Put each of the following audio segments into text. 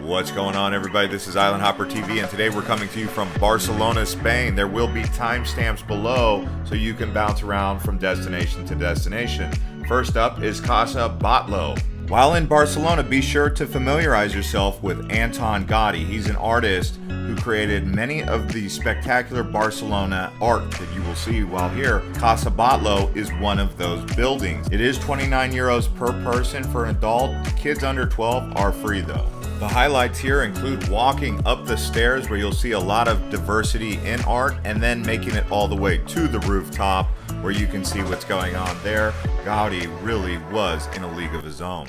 What's going on, everybody? This is Island Hopper TV, and today we're coming to you from Barcelona, Spain. There will be timestamps below so you can bounce around from destination to destination. First up is Casa Batlló. While in Barcelona, be sure to familiarize yourself with Anton Gaudi. He's an artist who created many of the spectacular Barcelona art that you will see while here. Casa Batlló is one of those buildings. It is 29 euros per person for an adult. Kids under 12 are free though. The highlights here include walking up the stairs where you'll see a lot of diversity in art, and then making it all the way to the rooftop where you can see what's going on there. Gaudi really was in a league of his own.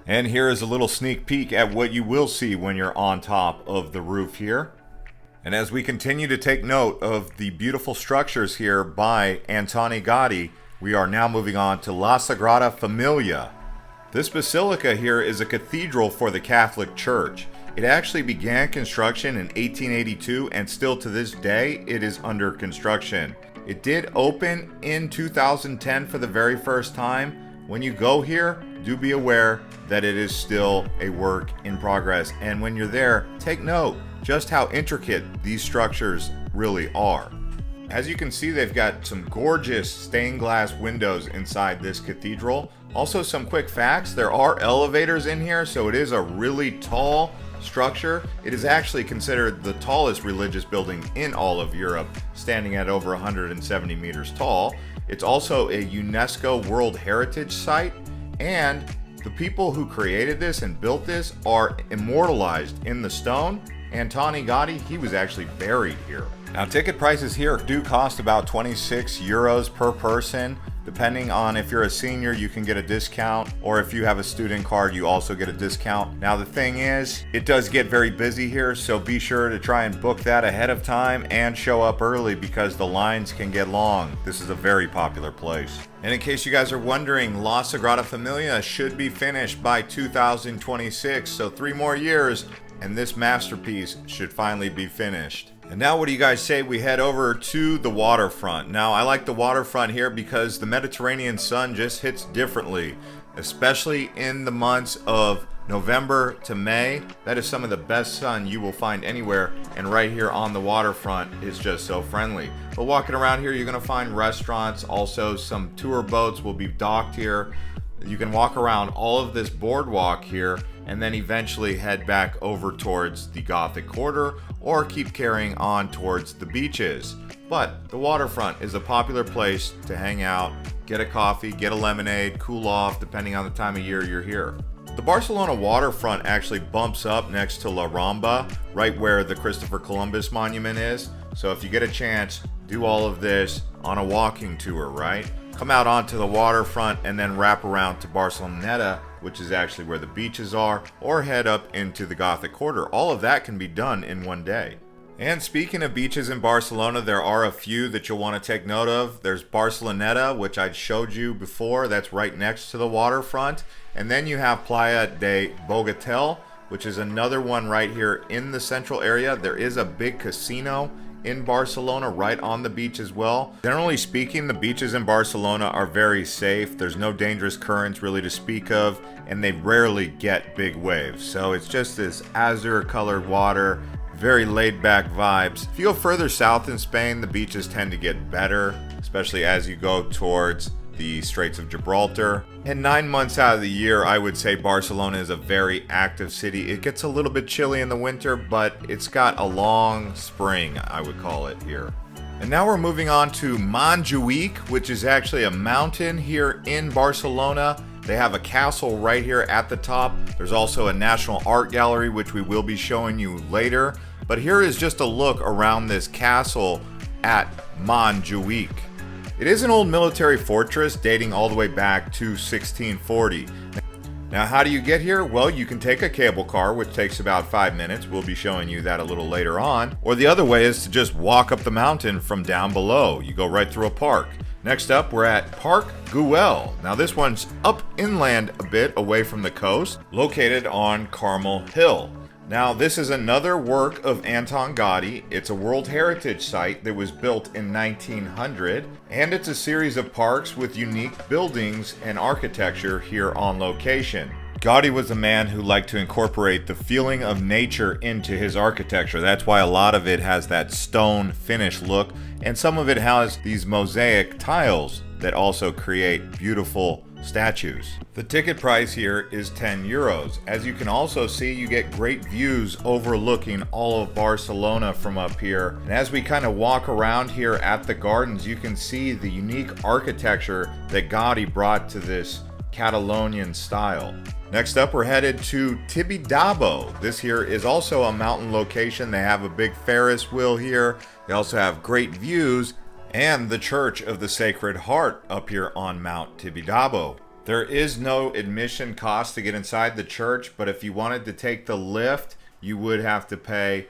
And here is a little sneak peek at what you will see when you're on top of the roof here. And as we continue to take note of the beautiful structures here by Antoni Gaudi, we are now moving on to La Sagrada Familia. This basilica here is a cathedral for the Catholic Church. It actually began construction in 1882, and still to this day it is under construction. It did open in 2010 for the very first time. When you go here, do be aware that it is still a work in progress, and when you're there, take note just how intricate these structures really are. As you can see, they've got some gorgeous stained glass windows inside this cathedral. Also, some quick facts: there are elevators in here, so it is a really tall structure. It is actually considered the tallest religious building in all of Europe, standing at over 170 meters tall. It's also a UNESCO World Heritage Site, and the people who created this and built this are immortalized in the stone. Antoni Gaudi, he was actually buried here. Now, ticket prices here do cost about 26 euros per person. Depending on if you're a senior, you can get a discount, or if you have a student card, you also get a discount. Now, the thing is, it does get very busy here, so be sure to try and book that ahead of time and show up early because the lines can get long. This is a very popular place. And in case you guys are wondering, La Sagrada Familia should be finished by 2026, so 3 more years, and this masterpiece should finally be finished. And now what do you guys say we head over to the waterfront? Now, I like the waterfront here because the Mediterranean sun just hits differently, especially in the months of November to May. That is some of the best sun you will find anywhere, and right here on the waterfront is just so friendly. But walking around here, you're gonna find restaurants. Also, some tour boats will be docked here. You can walk around all of this boardwalk here and then eventually head back over towards the Gothic Quarter, or keep carrying on towards the beaches. But the waterfront is a popular place to hang out, get a coffee, get a lemonade, cool off, depending on the time of year you're here. The Barcelona waterfront actually bumps up next to La Rambla, right where the Christopher Columbus monument is. So if you get a chance, do all of this on a walking tour, right? Come out onto the waterfront and then wrap around to Barceloneta, which is actually where the beaches are, or head up into the Gothic Quarter. All of that can be done in one day. And speaking of beaches in Barcelona, there are a few that you'll want to take note of. There's Barceloneta, which I showed you before. That's right next to the waterfront. And then you have Playa de Bogatel, which is another one right here in the central area. There is a big casino in Barcelona right on the beach as well. Generally speaking, the beaches in Barcelona are very safe. There's no dangerous currents really to speak of, and they rarely get big waves. So it's just this azure colored water, very laid back vibes. If you go further south in Spain, the beaches tend to get better, especially as you go towards the Straits of Gibraltar. And 9 months out of the year, I would say Barcelona is a very active city. It gets a little bit chilly in the winter, but it's got a long spring, I would call it here. And now we're moving on to Montjuic, which is actually a mountain here in Barcelona. They have a castle right here at the top. There's also a national art gallery, which we will be showing you later. But here is just a look around this castle at Montjuic. It is an old military fortress dating all the way back to 1640. Now, how do you get here? Well, you can take a cable car, which takes about 5 minutes. We'll be showing you that a little later on. Or the other way is to just walk up the mountain from down below. You go right through a park. Next up, we're at Park Güell. Now, this one's up inland a bit away from the coast, located on Carmel Hill. Now, this is another work of Anton Gaudi. It's a World Heritage Site that was built in 1900, and it's a series of parks with unique buildings and architecture here on location. Gaudi was a man who liked to incorporate the feeling of nature into his architecture. That's why a lot of it has that stone finish look, and some of it has these mosaic tiles that also create beautiful statues. The ticket price here is 10 euros. As you can also see, you get great views overlooking all of Barcelona from up here. And as we kind of walk around here at the gardens, you can see the unique architecture that Gaudi brought to this Catalonian style. Next up, we're headed to Tibidabo. This here is also a mountain location. They have a big Ferris wheel here. They also have great views and the Church of the Sacred Heart up here on Mount Tibidabo. There is no admission cost to get inside the church, but if you wanted to take the lift, you would have to pay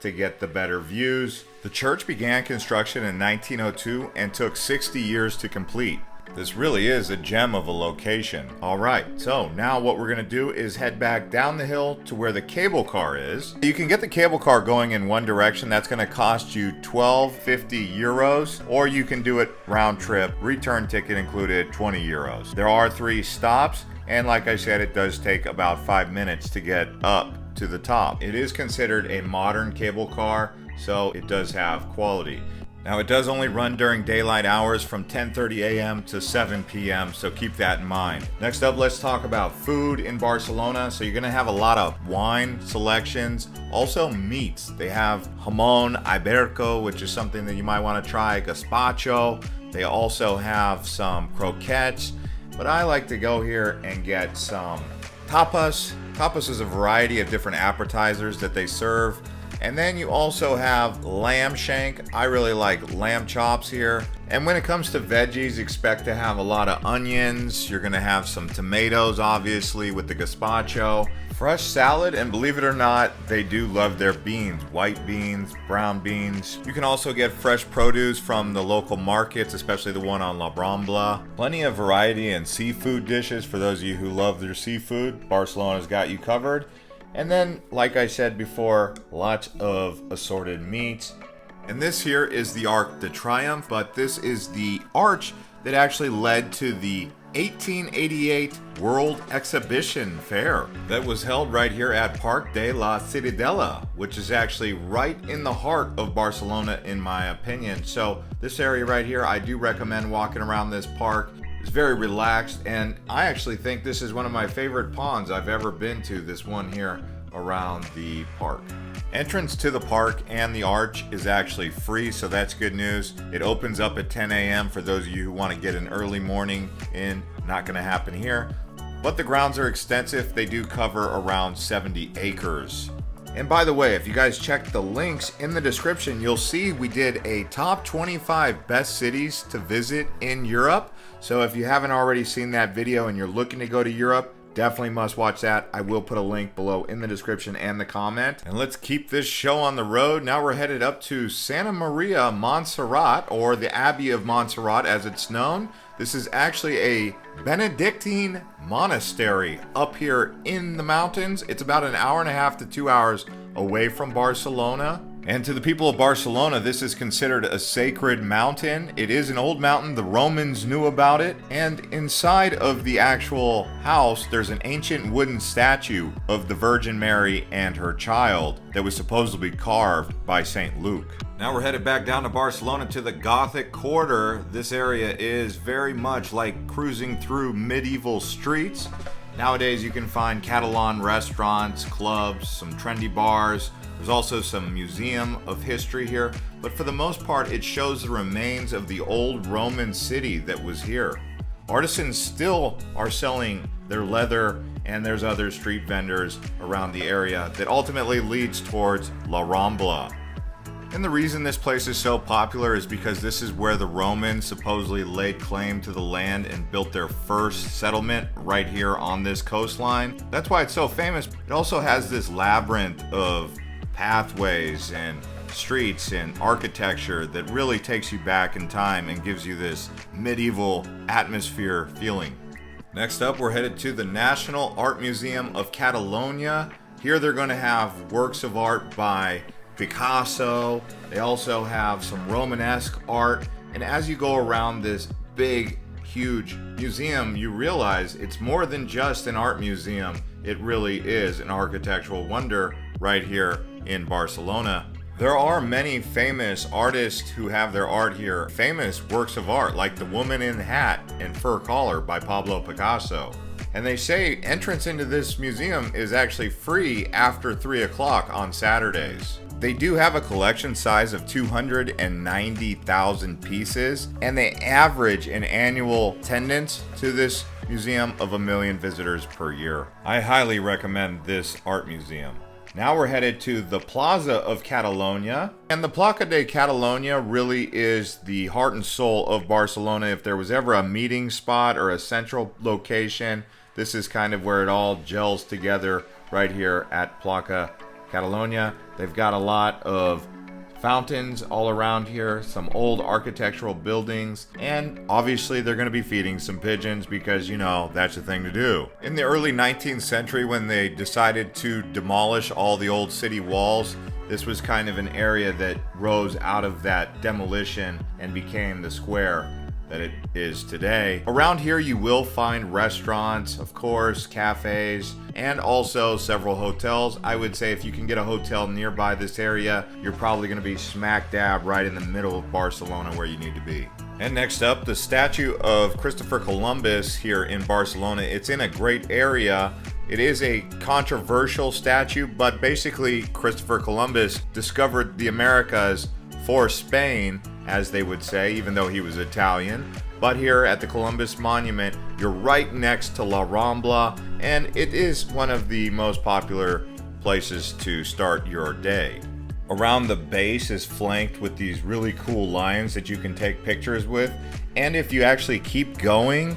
to get the better views. The church began construction in 1902 and took 60 years to complete. This really is a gem of a location. Alright, so now what we're going to do is head back down the hill to where the cable car is. You can get the cable car going in one direction. That's going to cost you 12.50 euros, or you can do it round trip, return ticket included, 20 euros. There are 3 stops, and like I said, it does take about 5 minutes to get up to the top. It is considered a modern cable car, so it does have quality. Now, it does only run during daylight hours from 10:30 a.m. to 7 p.m., so keep that in mind. Next up, let's talk about food in Barcelona. So you're going to have a lot of wine selections, also meats. They have jamón ibérico, which is something that you might want to try, gazpacho. They also have some croquettes, but I like to go here and get some tapas. Tapas is a variety of different appetizers that they serve. And then you also have lamb shank. I really like lamb chops here. And when it comes to veggies, expect to have a lot of onions. You're gonna have some tomatoes, obviously, with the gazpacho. Fresh salad, and believe it or not, they do love their beans. White beans, brown beans. You can also get fresh produce from the local markets, especially the one on La Rambla. Plenty of variety in seafood dishes for those of you who love their seafood. Barcelona's got you covered. And then, like I said before, lots of assorted meats. And this here is the Arc de Triomphe, but this is the arch that actually led to the 1888 World Exhibition Fair that was held right here at Parc de la Ciutadella, which is actually right in the heart of Barcelona, in my opinion. So this area right here, I do recommend walking around this park. It's very relaxed, and I actually think this is one of my favorite ponds I've ever been to, this one here around the park. Entrance to the park and the arch is actually free, so that's good news. It opens up at 10 a.m. for those of you who want to get an early morning in. Not going to happen here, but the grounds are extensive. They do cover around 70 acres. And by the way, if you guys check the links in the description, you'll see we did a top 25 best cities to visit in Europe. So if you haven't already seen that video and you're looking to go to Europe, definitely must watch that. I will put a link below in the description and the comment. And let's keep this show on the road. Now we're headed up to Santa Maria Montserrat, or the Abbey of Montserrat as it's known. This is actually a Benedictine monastery up here in the mountains. It's about an hour and a half to 2 hours away from Barcelona. And to the people of Barcelona, this is considered a sacred mountain. It is an old mountain. The Romans knew about it. And inside of the actual house, there's an ancient wooden statue of the Virgin Mary and her child that was supposedly carved by St. Luke. Now we're headed back down to Barcelona to the Gothic Quarter. This area is very much like cruising through medieval streets. Nowadays you can find Catalan restaurants, clubs, some trendy bars. There's also some museum of history here, but for the most part it shows the remains of the old Roman city that was here. Artisans still are selling their leather, and there's other street vendors around the area that ultimately leads towards La Rambla. And the reason this place is so popular is because this is where the Romans supposedly laid claim to the land and built their first settlement right here on this coastline. That's why it's so famous. It also has this labyrinth of pathways and streets and architecture that really takes you back in time and gives you this medieval atmosphere feeling. Next up, we're headed to the National Art Museum of Catalonia. Here they're going to have works of art by Picasso. They also have some Romanesque art. And as you go around this big, huge museum, you realize it's more than just an art museum. It really is an architectural wonder right here in Barcelona. There are many famous artists who have their art here. Famous works of art like The Woman in the Hat and Fur Collar by Pablo Picasso. And they say entrance into this museum is actually free after 3 o'clock on Saturdays. They do have a collection size of 290,000 pieces, and they average an annual attendance to this museum of 1 million visitors per year. I highly recommend this art museum. Now we're headed to the Plaza of Catalonia, and the Plaza de Catalonia really is the heart and soul of Barcelona. If there was ever a meeting spot or a central location, this is kind of where it all gels together right here at Plaza Catalonia. They've got a lot of fountains all around here, some old architectural buildings, and obviously they're going to be feeding some pigeons because, you know, that's the thing to do. In the early 19th century, when they decided to demolish all the old city walls, this was kind of an area that rose out of that demolition and became the square that it is today. Around here you will find restaurants, of course, cafes, and also several hotels. I would say if you can get a hotel nearby this area, you're probably going to be smack dab right in the middle of Barcelona where you need to be. And next up, the statue of Christopher Columbus here in Barcelona. It's in a great area. It is a controversial statue, but basically Christopher Columbus discovered the Americas for Spain, as they would say, even though he was Italian. But here at the Columbus Monument, you're right next to La Rambla, and it is one of the most popular places to start your day. Around the base is flanked with these really cool lions that you can take pictures with, and if you actually keep going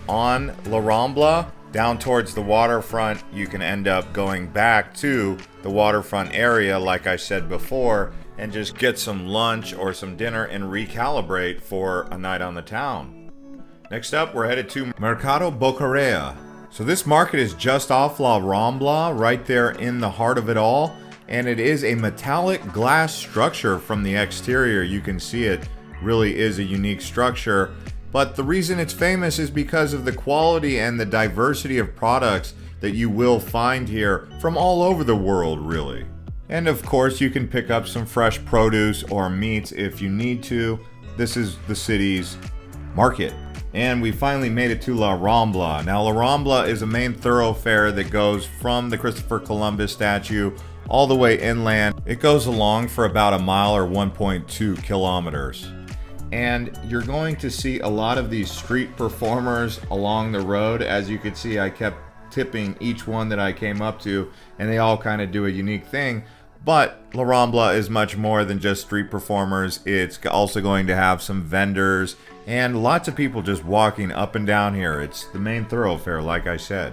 on La Rambla down towards the waterfront, you can end up going back to the waterfront area, like I said before, and just get some lunch or some dinner and recalibrate for a night on the town. Next up, we're headed to Mercado Bocarea. So this market is just off La Rambla, right there in the heart of it all, and it is a metallic glass structure from the exterior. You can see it really is a unique structure, but the reason it's famous is because of the quality and the diversity of products that you will find here from all over the world, really. And of course, you can pick up some fresh produce or meats if you need to. This is the city's market. And we finally made it to La Rambla. Now, La Rambla is a main thoroughfare that goes from the Christopher Columbus statue all the way inland. It goes along for about a mile or 1.2 kilometers. And you're going to see a lot of these street performers along the road. As you can see, I kept tipping each one that I came up to, and they all kind of do a unique thing. But La Rambla is much more than just street performers. It's also going to have some vendors and lots of people just walking up and down here. It's the main thoroughfare, like I said.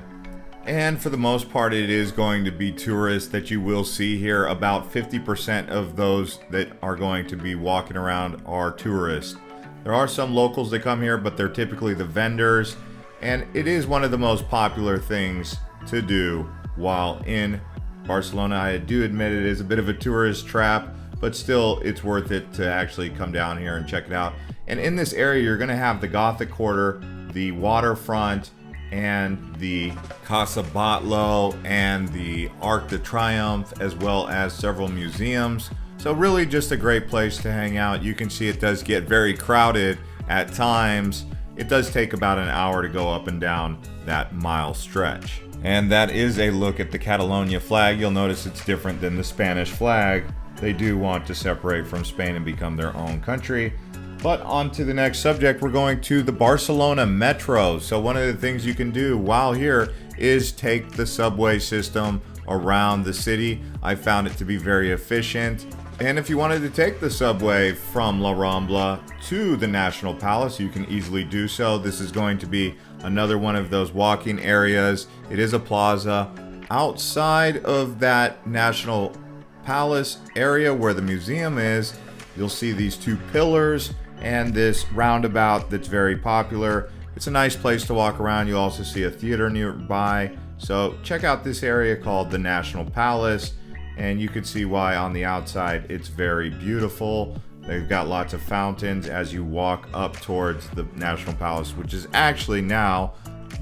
And for the most part, it is going to be tourists that you will see here. About 50% of those that are going to be walking around are tourists. There are some locals that come here, but they're typically the vendors. And it is one of the most popular things to do while in Barcelona. I do admit it is a bit of a tourist trap, but still it's worth it to actually come down here and check it out. And in this area, you're going to have the Gothic Quarter, the waterfront, and the Casa Batlló, and the Arc de Triomphe, as well as several museums. So really just a great place to hang out. You can see it does get very crowded at times. It does take about an hour to go up and down that mile stretch. And that is a look at the Catalonia flag. You'll notice it's different than the Spanish flag. They do want to separate from Spain and become their own country. But on to the next subject, we're going to the Barcelona Metro. So one of the things you can do while here is take the subway system around the city. I found it to be very efficient. And if you wanted to take the subway from La Rambla to the National Palace, you can easily do so. This is going to be another one of those walking areas. It is a plaza. Outside of that National Palace area where the museum is, you'll see these two pillars and this roundabout that's very popular. It's a nice place to walk around. You'll also see a theater nearby. So check out this area called the National Palace, and you can see why on the outside it's very beautiful. They've got lots of fountains as you walk up towards the National Palace, which is actually now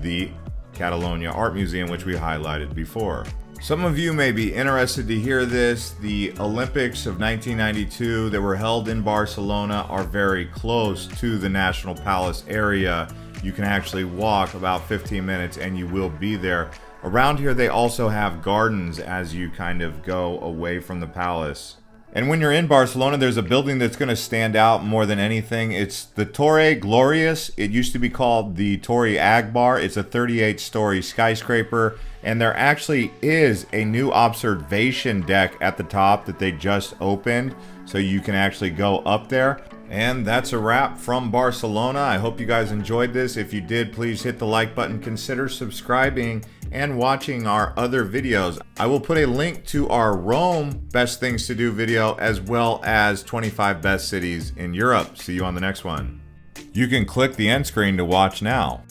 the Catalonia Art Museum, which we highlighted before. Some of you may be interested to hear this. The Olympics of 1992 that were held in Barcelona are very close to the National Palace area. You can actually walk about 15 minutes and you will be there. Around here they also have gardens as you kind of go away from the palace. And when you're in Barcelona, there's a building that's going to stand out more than anything. It's the Torre Glorious. It used to be called the Torre Agbar. It's a 38-story skyscraper. And there actually is a new observation deck at the top that they just opened. So you can actually go up there. And that's a wrap from Barcelona. I hope you guys enjoyed this. If you did, please hit the like button. Consider subscribing and watching our other videos. I will put a link to our Rome Best Things to Do video as well as 25 Best Cities in Europe. See you on the next one. You can click the end screen to watch now.